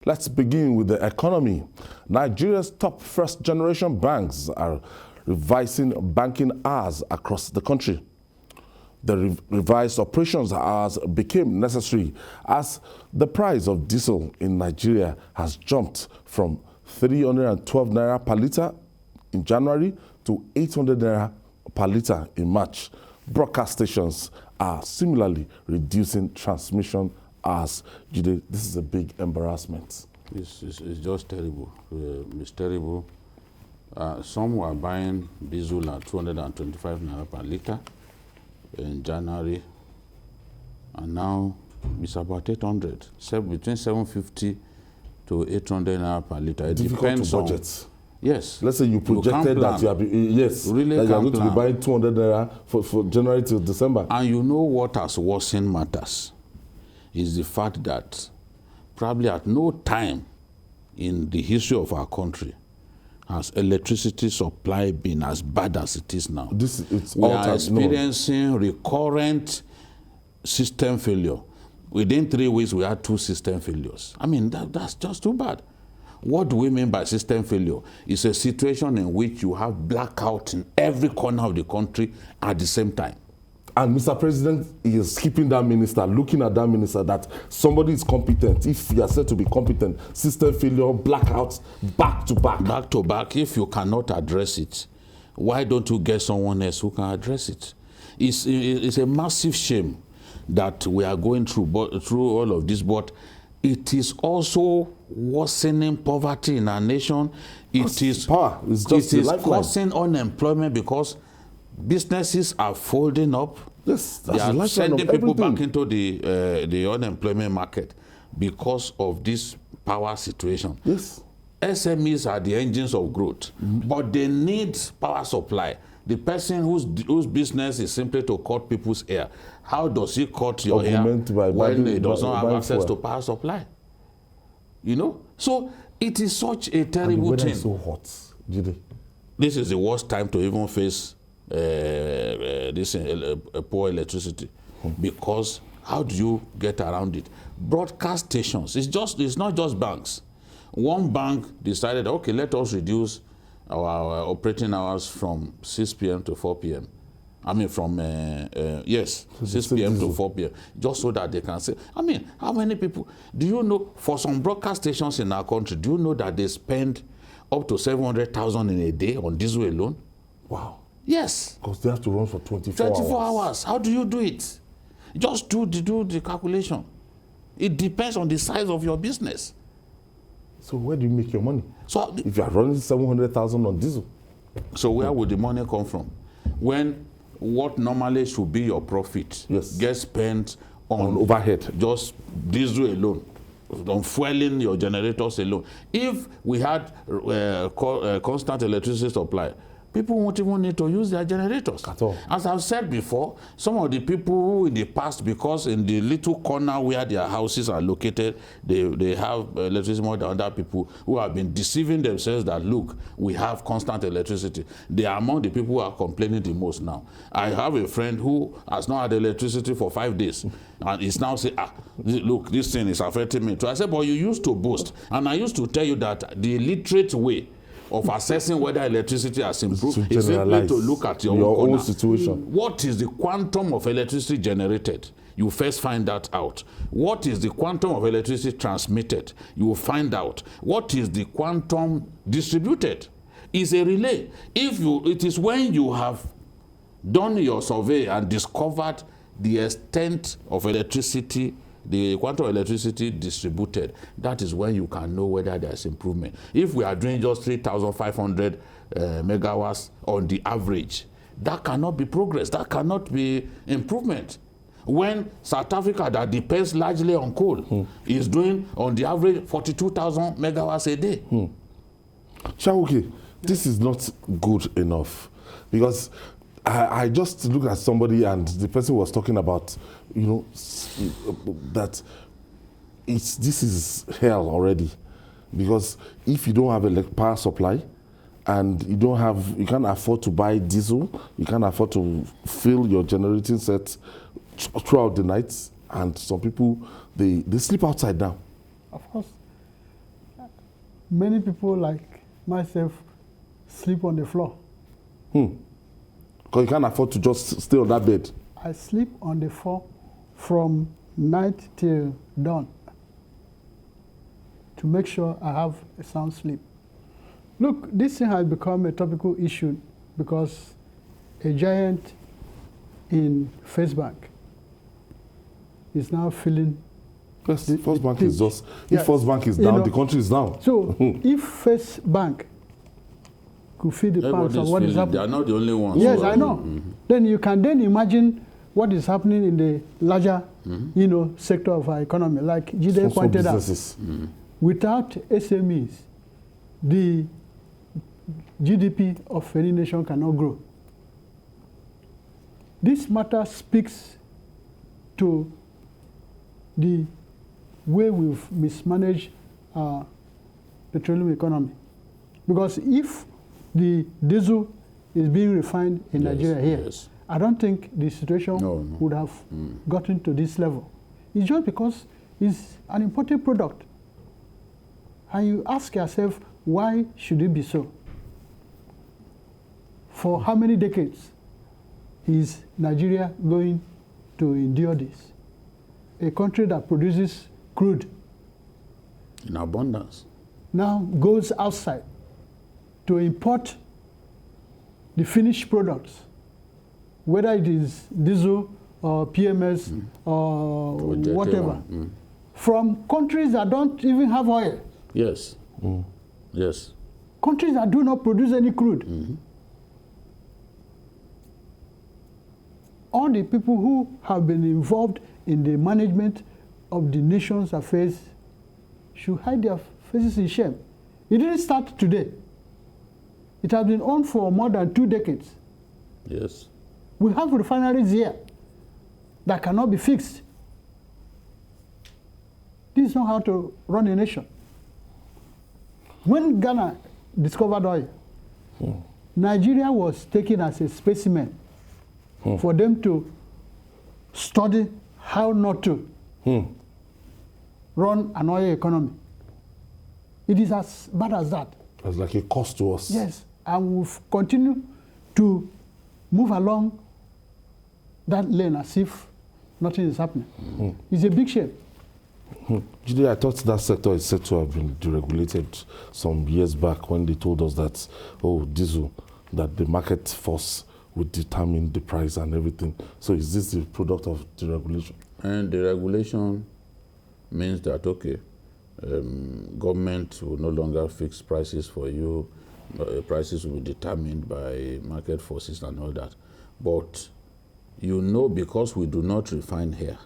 Let's begin with the economy. Nigeria's top first-generation banks are revising banking hours across the country. The revised operations hours became necessary as the price of diesel in Nigeria has jumped from 312 naira per litre in January to 800 naira per litre in March. Broadcast stations are similarly reducing transmission hours. Jude, this is a big embarrassment. It's just terrible. It's terrible. Some were buying diesel at 225 naira per litre in January, and now it's about 800, between 750 to 800 naira per litre. It depends on budget. Yes. Let's say you projected that you are really that you are going to be buying 200 naira for January to December. And you know what has worsened matters is the fact that probably at no time in the history of our country has electricity supply been as bad as it is now. We are experiencing recurrent system failure. Within 3 weeks, we had 2 system failures. I mean, that's just too bad. What do we mean by system failure? It's a situation in which you have blackout in every corner of the country at the same time. And Mr. President is keeping that minister, looking at that minister, that somebody is competent. If you are said to be competent, system failure, blackouts, back to back. Back to back. If you cannot address it, why don't you get someone else who can address it? It's a massive shame that we are going through all of this, but it is also worsening poverty in our nation. It is causing unemployment because businesses are folding up. Yes, they are sending people back into the unemployment market because of this power situation. Yes. SMEs are the engines of growth, but they need power supply. The person whose business is simply to cut people's hair, how does he cut your hair when he does not have access to power supply? You know? So it is such a terrible thing. It's so hot, Jide. This is the worst time to even face poor electricity, because how do you get around it? Broadcast stations, it's not just banks. One bank decided, okay, let us reduce our operating hours from 6 p.m. to 4 p.m. I mean, from 6 p.m. to 4 p.m. just so that they can say, I mean, how many people do you know? For some broadcast stations in our country, do you know that they spend up to 700,000 in a day on diesel alone? Wow. Yes. Because they have to run for 24 hours. How do you do it? Just do the calculation. It depends on the size of your business. So where do you make your money? So if you are running 700,000 on diesel. So where would the money come from? When what normally should be your profit gets spent on overhead. Just diesel alone, on fueling your generators alone. If we had constant electricity supply, people won't even need to use their generators. At all. As I've said before, some of the people who in the past, because in the little corner where their houses are located, they have electricity more than other people who have been deceiving themselves that, look, we have constant electricity. They are among the people who are complaining the most now. I have a friend who has not had electricity for 5 days, and is now saying, look, this thing is affecting me. So I said, but you used to boast. And I used to tell you that the illiterate way of assessing whether electricity has improved is simply to look at your own situation. What is the quantum of electricity generated? You first find that out. What is the quantum of electricity transmitted? You will find out. What is the quantum distributed? It's a relay. It is when you have done your survey and discovered the extent of electricity, the quantum of electricity distributed, that is when you can know whether there's improvement. If we are doing just 3,500 megawatts on the average, that cannot be progress, that cannot be improvement. When South Africa, that depends largely on coal, is doing on the average 42,000 megawatts a day. Shawuki, this is not good enough, because I just looked at somebody and the person was talking about, you know, that this is hell already, because if you don't have a power supply and you can't afford to buy diesel, you can't afford to fill your generating set throughout the night, and some people they sleep outside now. Of course. Many people like myself sleep on the floor. Because you can't afford to just stay on that bed. I sleep on the floor from night till dawn to make sure I have a sound sleep. Look, this thing has become a topical issue because a giant in First Bank is now feeling. Yes, First Bank is just, yes. if First Bank is down, the country is down. So if First Bank could feel the pulse of what is happening. They are not the only ones. Yes, I know. Then you can then imagine what is happening in the larger, sector of our economy. Like Jide pointed out, without SMEs, the GDP of any nation cannot grow. This matter speaks to the way we've mismanaged our petroleum economy. Because if the diesel is being refined in Nigeria here, I don't think the situation would have gotten to this level. It's just because it's an imported product. And you ask yourself, why should it be so? For how many decades is Nigeria going to endure this? A country that produces crude in abundance now goes outside to import the finished products, whether it is diesel or PMS or whatever, from countries that don't even have oil. Yes. Yes. Countries that do not produce any crude. All the people who have been involved in the management of the nation's affairs should hide their faces in shame. It didn't start today. It has been on for more than 2 decades. Yes. We have refineries here that cannot be fixed. This is not how to run a nation. When Ghana discovered oil, Nigeria was taken as a specimen for them to study how not to run an oil economy. It is as bad as that. It's like a cost to us. Yes, and we've continued to move along that lane as if nothing is happening. It's a big shame. Jide, I thought that sector is said to have been deregulated some years back when they told us that, diesel, that the market force would determine the price and everything. So is this the product of deregulation? And deregulation means that, government will no longer fix prices for you. Prices will be determined by market forces and all that. But because we do not refine here,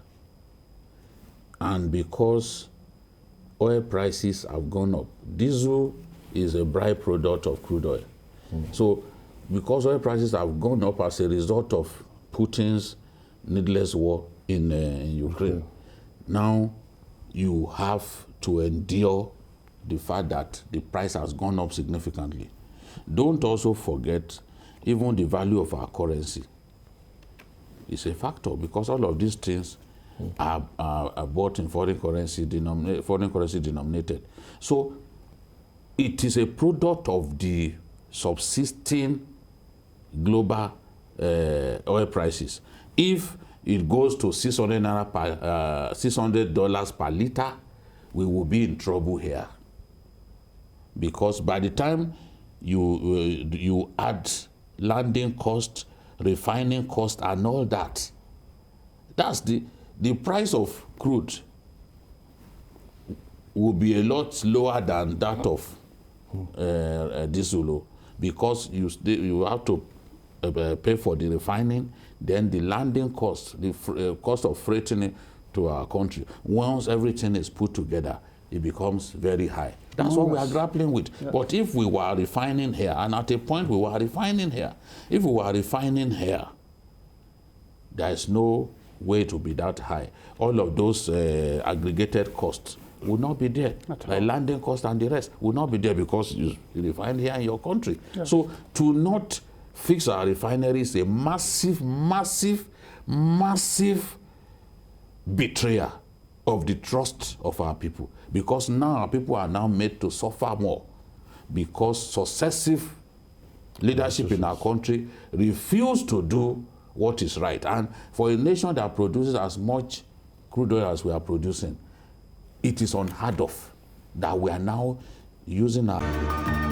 and because oil prices have gone up, diesel is a byproduct of crude oil. So because oil prices have gone up as a result of Putin's needless war in Ukraine, now you have to endure the fact that the price has gone up significantly. Don't also forget even the value of our currency is a factor, because all of these things are bought in foreign currency denominated. So it is a product of the subsisting global oil prices. If it goes to $600 per liter, we will be in trouble here, because by the time you add landing cost, refining cost, and all that, that's the price of crude will be a lot lower than that of diesel, because you have to pay for the refining, then the landing cost, the cost of freighting it to our country. Once everything is put together, it becomes very high. That's what we are grappling with. Yeah. But if we were refining here, and at a point we were refining here, if we were refining here, there is no way to be that high. All of those aggregated costs will not be there. Like landing cost and the rest will not be there, because you refine here in your country. Yeah. So to not fix our refineries is a massive, massive, massive betrayal of the trust of our people, because now our people are now made to suffer more because successive leadership in our country refuse to do what is right. And for a nation that produces as much crude oil as we are producing, it is unheard of that we are now using our